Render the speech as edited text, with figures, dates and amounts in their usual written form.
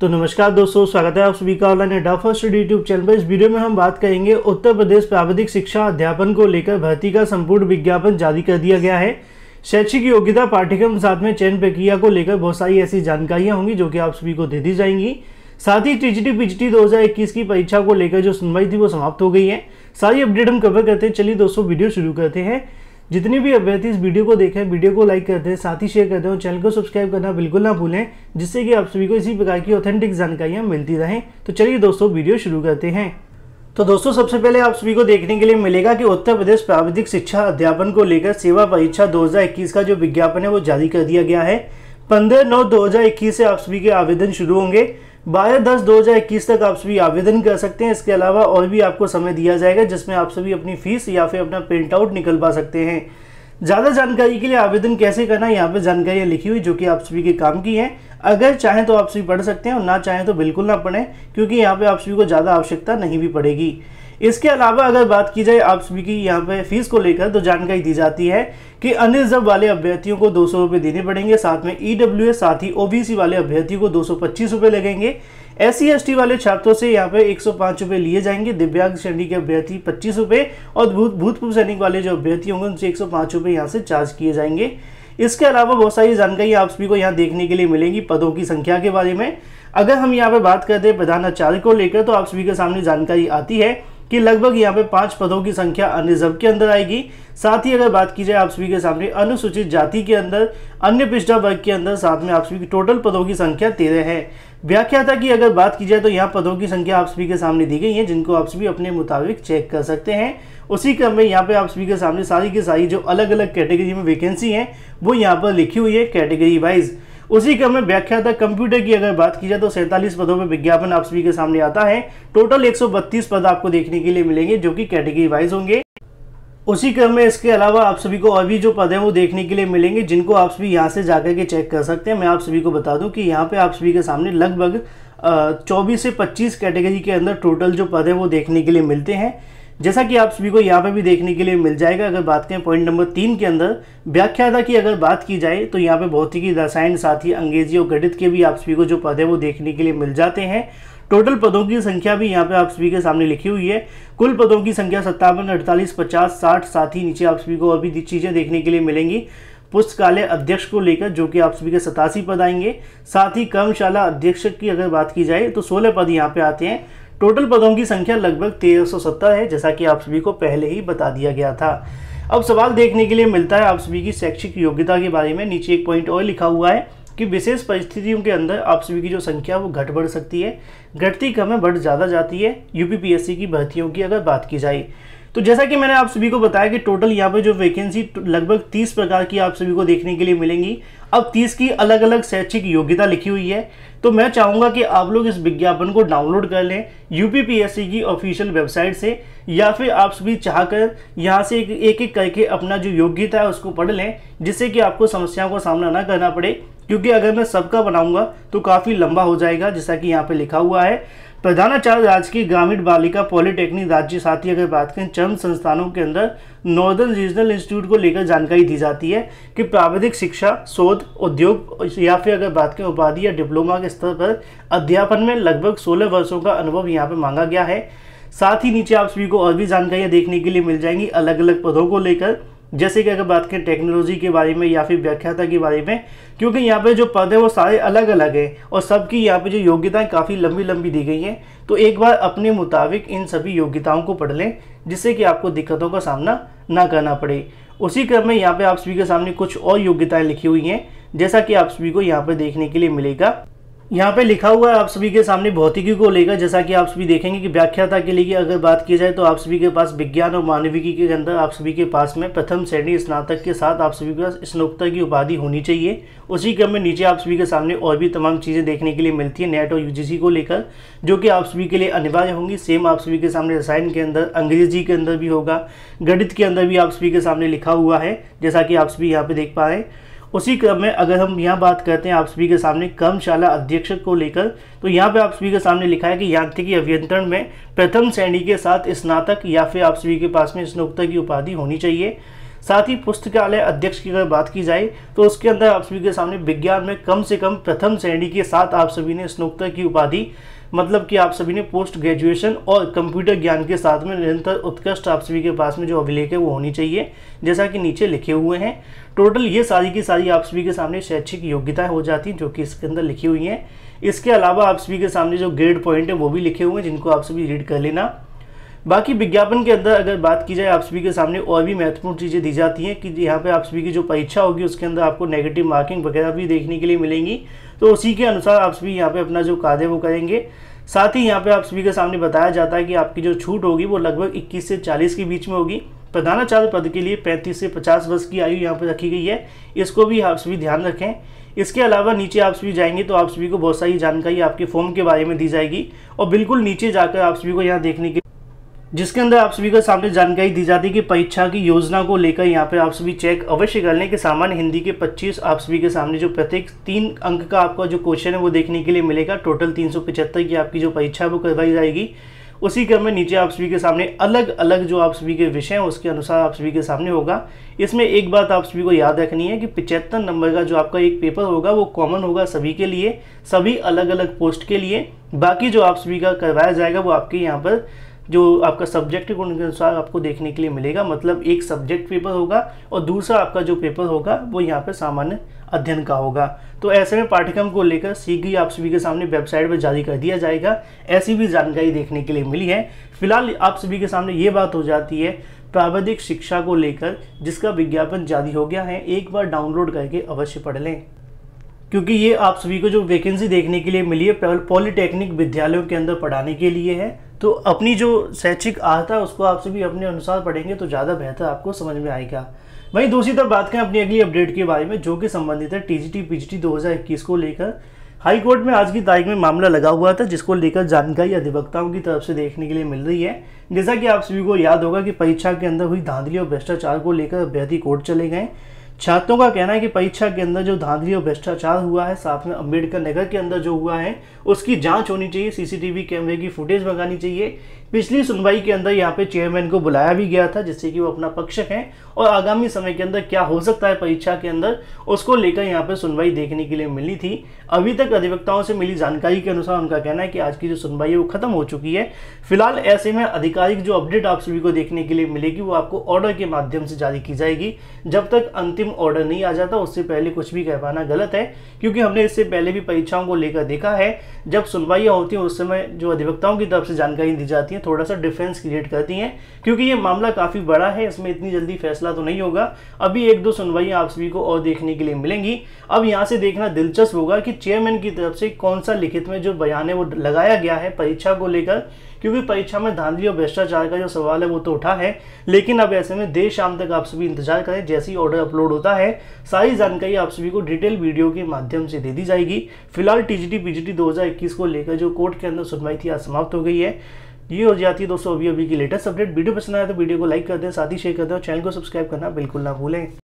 तो नमस्कार दोस्तों, स्वागत है आप सभी का ऑनलाइन अड्डा फर्स्ट यूट्यूब चैनल पर। इस वीडियो में हम बात करेंगे उत्तर प्रदेश प्राविधिक शिक्षा अध्यापन को लेकर भर्ती का संपूर्ण विज्ञापन जारी कर दिया गया है। शैक्षिक योग्यता, पाठ्यक्रम, साथ में चयन प्रक्रिया को लेकर बहुत सारी ऐसी जानकारियां होंगी जो कि आप सभी को दे दी जाएंगी। साथ ही टीजीटी पीजीटी 2021 की परीक्षा को लेकर जो सुनवाई थी वो समाप्त हो गई है। सारी अपडेट हम कवर करते हैं। चलिए दोस्तों, वीडियो शुरू करते हैं। जितनी भी अभ्यर्थी इस वीडियो को देखें, वीडियो को लाइक करते हैं, साथ ही शेयर करते हैं और चैनल को सब्सक्राइब करना बिल्कुल ना भूलें, जिससे कि आप सभी को इसी प्रकार की ऑथेंटिक जानकारियां मिलती रहें। तो चलिए दोस्तों, वीडियो शुरू करते हैं। तो दोस्तों, सबसे पहले आप सभी को देखने के लिए मिलेगा कि उत्तर प्रदेश प्राविधिक शिक्षा अध्यापन को लेकर सेवा परीक्षा 2021 का जो विज्ञापन है वो जारी कर दिया गया है। 15/9/2021 से आप सभी के आवेदन शुरू होंगे। 12/10/2021 तक आप सभी आवेदन कर सकते हैं। इसके अलावा और भी आपको समय दिया जाएगा जिसमें आप सभी अपनी फीस या फिर अपना प्रिंट आउट निकलवा सकते हैं। ज़्यादा जानकारी के लिए आवेदन कैसे करना है यहाँ पे जानकारियाँ लिखी हुई जो कि आप सभी के काम की हैं। अगर चाहें तो आप सभी पढ़ सकते हैं और ना चाहें तो बिल्कुल ना पढ़ें, क्योंकि यहाँ पे आप सभी को ज़्यादा आवश्यकता नहीं भी पड़ेगी। इसके अलावा अगर बात की जाए आप सभी की यहाँ पे फीस को लेकर, तो जानकारी दी जाती है कि अनरिजर्व वाले अभ्यर्थियों को 200 रुपये देने पड़ेंगे। साथ में ईडब्ल्यूएस, साथ ही ओबीसी वाले अभ्यर्थियों को 225 रुपये लगेंगे। SC ST वाले छात्रों से यहाँ पे 105 रुपये लिए जाएंगे। दिव्यांग श्रेणी के अभ्यर्थी 25 रुपये और भूतपूर्व सैनिक वाले जो अभ्यर्थी होंगे उनसे 105 रुपये यहाँ से चार्ज किए जाएंगे। इसके अलावा बहुत सारी जानकारी आप सभी को यहाँ देखने के लिए मिलेंगी पदों की संख्या के बारे में। अगर हम यहाँ पे बात करते हैं प्रधानाचार्य को लेकर, तो आप सभी के सामने जानकारी आती है कि लगभग यहाँ पे 5 पदों की संख्या अनरिजर्व के अंदर आएगी। साथ ही अगर बात की जाए आप सभी के सामने अनुसूचित जाति के अंदर, अन्य पिछड़ा वर्ग के अंदर, साथ में आप सभी की टोटल पदों की संख्या 13 है। व्याख्याता की अगर बात की जाए तो यहाँ पदों की संख्या आप सभी के सामने दी गई है, जिनको आप सभी अपने मुताबिक चेक कर सकते हैं। उसी क्रम में यहाँ पे आप सभी के सामने सारी की सारी जो अलग अलग कैटेगरी में वैकेंसी है वो यहाँ पर लिखी हुई है कैटेगरी वाइज। उसी क्रम में व्याख्याता कंप्यूटर की अगर बात की जाए तो 47 पदों में विज्ञापन आप सभी के सामने आता है। टोटल 132 पद आपको देखने के लिए मिलेंगे जो कि कैटेगरी वाइज होंगे। उसी क्रम में इसके अलावा आप सभी को और भी जो पद हैं वो देखने के लिए मिलेंगे, जिनको आप सभी यहाँ से जाकर के चेक कर सकते हैं। मैं आप सभी को बता दूं कि यहाँ पे आप सभी के सामने लगभग 24 से 25 कैटेगरी के अंदर टोटल जो पद हैं वो देखने के लिए मिलते हैं, जैसा कि आप सभी को यहाँ पे भी देखने के लिए मिल जाएगा। अगर बात करें पॉइंट नंबर 3 के अंदर व्याख्याता की अगर बात की जाए तो यहाँ पे भौतिकी, रसायन, साथ ही अंग्रेजी और गणित के भी आप सभी को जो पद है वो देखने के लिए मिल जाते हैं। टोटल पदों की संख्या भी यहाँ पे आप सभी के सामने लिखी हुई है। कुल पदों की संख्या 57, 48, 50, 60। साथ ही नीचे आप सभी को और भी चीज़ें देखने के लिए मिलेंगी। पुस्तकालय अध्यक्ष को लेकर जो कि आप सभी के 87 पद आएंगे। साथ ही कर्मशाला अध्यक्षक की अगर बात की जाए तो 16 पद यहाँ पे आते हैं। टोटल पदों की संख्या लगभग 1370 है, जैसा कि आप सभी को पहले ही बता दिया गया था। अब सवाल देखने के लिए मिलता है आप सभी की शैक्षिक योग्यता के बारे में। नीचे एक पॉइंट और लिखा हुआ है कि विशेष परिस्थितियों के अंदर आप सभी की जो संख्या वो घट बढ़ सकती है। घटती कम है, बढ़ ज़्यादा जाती है यूपीपीएससी की भर्तियों की अगर बात की जाए तो। जैसा कि मैंने आप सभी को बताया कि टोटल यहाँ पे जो वैकेंसी लगभग 30 प्रकार की आप सभी को देखने के लिए मिलेंगी। अब 30 की अलग अलग शैक्षिक योग्यता लिखी हुई है, तो मैं चाहूँगा कि आप लोग इस विज्ञापन को डाउनलोड कर लें यूपीपीएससी की ऑफिशियल वेबसाइट से, या फिर आप सभी चाहकर यहाँ से एक एक करके अपना जो योग्यता है उसको पढ़ लें, जिससे कि आपको समस्याओं का सामना ना करना पड़े। क्योंकि अगर मैं सबका बनाऊंगा तो काफ़ी लंबा हो जाएगा। जैसा कि यहाँ पे लिखा हुआ है, प्रधानाचार्य राजकीय ग्रामीण बालिका पॉलिटेक्निक राज्य। साथ ही अगर बात करें चंद संस्थानों के अंदर नॉर्दर्न रीजनल इंस्टीट्यूट को लेकर जानकारी दी जाती है कि प्राविधिक शिक्षा, शोध, उद्योग या फिर अगर बात करें उपाधि या डिप्लोमा के स्तर पर अध्यापन में लगभग 16 वर्षों का अनुभव यहाँ पे मांगा गया है। साथ ही नीचे आप सभी को और भी जानकारियाँ देखने के लिए मिल जाएंगी अलग अलग पदों को लेकर, जैसे कि अगर बात करें टेक्नोलॉजी के बारे में या फिर व्याख्याता के बारे में, क्योंकि यहाँ पे जो पद है वो सारे अलग अलग हैं और सबकी यहाँ पे जो योग्यताएं काफ़ी लंबी लंबी दी गई हैं। तो एक बार अपने मुताबिक इन सभी योग्यताओं को पढ़ लें, जिससे कि आपको दिक्कतों का सामना ना करना पड़े। उसी क्रम में यहाँ पे आप सभी के सामने कुछ और योग्यताएँ लिखी हुई हैं, जैसा कि आप सभी को यहाँ पर देखने के लिए मिलेगा। यहाँ पे लिखा हुआ है आप सभी के सामने भौतिकी को लेकर, जैसा कि आप सभी देखेंगे कि व्याख्याता के लिए अगर बात की जाए तो आप सभी के पास विज्ञान और मानविकी के अंदर आप सभी के पास में प्रथम श्रेणी स्नातक के साथ आप सभी के पास स्नातक की उपाधि होनी चाहिए। उसी क्रम में नीचे आप सभी के सामने और भी तमाम चीज़ें देखने के लिए मिलती है नेट और यूजीसी को लेकर, जो कि आप सभी के लिए अनिवार्य होंगी। सेम आप सभी के सामने रसायन के अंदर, अंग्रेजी के अंदर भी होगा, गणित के अंदर भी आप सभी के सामने लिखा हुआ है, जैसा कि आप सभी यहाँ पे देख पा रहे हैं। उसी क्रम में अगर हम यहाँ बात करते हैं आप सभी के सामने कर्मशाला अध्यक्षक को लेकर, तो यहाँ पे आप सभी के सामने लिखा है कि यांत्रिकी अभियंत्रण में प्रथम श्रेणी के साथ स्नातक या फिर आप सभी के पास में स्नातक की उपाधि होनी चाहिए। साथ ही पुस्तकालय अध्यक्ष की अगर बात की जाए तो उसके अंदर आप सभी के सामने विज्ञान में कम से कम प्रथम श्रेणी के साथ आप सभी ने स्नातक की उपाधि, मतलब कि आप सभी ने पोस्ट ग्रेजुएशन और कंप्यूटर ज्ञान के साथ में निरंतर उत्कृष्ट आप सभी के पास में जो अभिलेख है वो होनी चाहिए, जैसा कि नीचे लिखे हुए हैं। टोटल ये सारी की सारी आप सभी के सामने शैक्षिक योग्यताएं हो जाती हैं जो कि इसके अंदर लिखी हुई हैं। इसके अलावा आप सभी के सामने जो ग्रेड पॉइंट है वो भी लिखे हुए हैं, जिनको आप सभी रीड कर लेना। बाकी विज्ञापन के अंदर अगर बात की जाए आप सभी के सामने और भी महत्वपूर्ण चीज़ें दी जाती हैं कि यहाँ पे आप सभी की जो परीक्षा होगी उसके अंदर आपको नेगेटिव मार्किंग वगैरह भी देखने के लिए मिलेंगी, तो उसी के अनुसार आप सभी यहाँ पे अपना जो कार्य वो करेंगे। साथ ही यहाँ पे आप सभी के सामने बताया जाता है कि आपकी जो छूट होगी वो लगभग 21 से 40 के बीच में होगी। प्रधानाचार्य पद के लिए 35 से 50 वर्ष की आयु यहाँ पर रखी गई है, इसको भी आप सभी ध्यान रखें। इसके अलावा नीचे आप सभी जाएंगे तो आप सभी को बहुत सारी जानकारी आपके फॉर्म के बारे में दी जाएगी, और बिल्कुल नीचे जाकर आप सभी को यहाँ देखने के जिसके अंदर आप सभी को सामने जानकारी दी जाती है कि परीक्षा की योजना को लेकर यहाँ पे आप सभी चेक अवश्य कर लें कि सामान्य हिंदी के 25 आप सभी के सामने जो प्रत्येक 3 अंक का आपका जो क्वेश्चन है वो देखने के लिए मिलेगा। टोटल 375 की आपकी जो परीक्षा है वो करवाई जाएगी। उसी क्रम में नीचे आप सभी के सामने अलग अलग जो आप सभी के विषय हैं उसके अनुसार आप सभी के सामने होगा। इसमें एक बात आप सभी को याद रखनी है कि 75 नंबर का जो आपका एक पेपर होगा वो कॉमन होगा सभी के लिए, सभी अलग अलग पोस्ट के लिए। बाकी जो आप सभी का करवाया जाएगा वो आपके यहाँ पर जो आपका सब्जेक्ट है उनके अनुसार आपको देखने के लिए मिलेगा। मतलब एक सब्जेक्ट पेपर होगा और दूसरा आपका जो पेपर होगा वो यहाँ पे सामान्य अध्ययन का होगा। तो ऐसे में पाठ्यक्रम को लेकर शीघ्र ही आप सभी के सामने वेबसाइट पर जारी कर दिया जाएगा, ऐसी भी जानकारी देखने के लिए मिली है। फिलहाल आप सभी के सामने ये बात हो जाती है प्राविधिक शिक्षा को लेकर, जिसका विज्ञापन जारी हो गया है। एक बार डाउनलोड करके अवश्य पढ़ लें, क्योंकि ये आप सभी को जो वैकेंसी देखने के लिए मिली है पॉलिटेक्निक विद्यालयों के अंदर पढ़ाने के लिए है। तो अपनी जो शैक्षिक अर्हता है उसको आप सभी अपने अनुसार पढ़ेंगे तो ज़्यादा बेहतर आपको समझ में आएगा। वहीं दूसरी तरफ बात करें अपनी अगली अपडेट के बारे में, जो कि संबंधित है टीजीटी पीजीटी 2021 को लेकर। हाई कोर्ट में आज की तारीख में मामला लगा हुआ था, जिसको लेकर जानकारी अधिवक्ताओं की तरफ से देखने के लिए मिल रही है। जैसा कि आप सभी को याद होगा कि परीक्षा के अंदर हुई धांधली और भ्रष्टाचार को लेकर अभ्यर्थी कोर्ट चले गए। छात्रों का कहना है कि परीक्षा के अंदर जो धांधली और भ्रष्टाचार हुआ है, साथ में अम्बेडकर नगर के अंदर जो हुआ है उसकी जांच होनी चाहिए, सीसीटीवी कैमरे की फुटेज मंगानी चाहिए। पिछली सुनवाई के अंदर यहाँ पे चेयरमैन को बुलाया भी गया था, जिससे कि वो अपना पक्ष है और आगामी समय के अंदर क्या हो सकता है परीक्षा के अंदर उसको लेकर यहाँ पे सुनवाई देखने के लिए मिली थी। अभी तक अधिवक्ताओं से मिली जानकारी के अनुसार उनका कहना है कि आज की जो सुनवाई है वो खत्म हो चुकी है। फिलहाल ऐसे में आधिकारिक जो अपडेट आप सभी को देखने के लिए मिलेगी वो आपको ऑर्डर के माध्यम से जारी की जाएगी। जब तक अंतिम ऑर्डर नहीं आ जाता उससे पहले कुछ भी कह पाना गलत है, क्योंकि हमने इससे पहले भी परीक्षाओं को लेकर देखा है जब सुनवाइयां होती हैं उस समय जो अधिवक्ताओं की तरफ से जानकारी दी जाती है थोड़ा सा डिफरेंस क्रिएट करती हैं, क्योंकि ये मामला काफी बड़ा है, इसमें इतनी जल्दी फैसला तो नहीं होगा। अभी 1-2 सुनवाइयां आप सभी को और देखने के लिए मिलेंगी। अब यहाँ से देखना दिलचस्प होगा कि चेयरमैन की तरफ से कौन सा लिखित में जो बयान है वो लगाया गया है परीक्षा को लेकर, क्योंकि परीक्षा में धांधली और भ्रष्टाचार का जो सवाल है वो तो उठा है। लेकिन अब ऐसे में देर शाम तक आप सभी इंतजार करें, जैसे ही ऑर्डर अपलोड होता है सारी जानकारी आप सभी को डिटेल वीडियो के माध्यम से दे दी जाएगी। फिलहाल टीजीटी पीजीटी 2021 को लेकर जो कोर्ट के अंदर सुनवाई थी आज समाप्त हो गई है। ये हो जाती है दोस्तों अभी की लेटेस्ट अपडेट। वीडियो पसंद आया तो वीडियो को लाइक कर दें, साथ ही शेयर कर दें और चैनल को सब्सक्राइब करना बिल्कुल ना भूलें।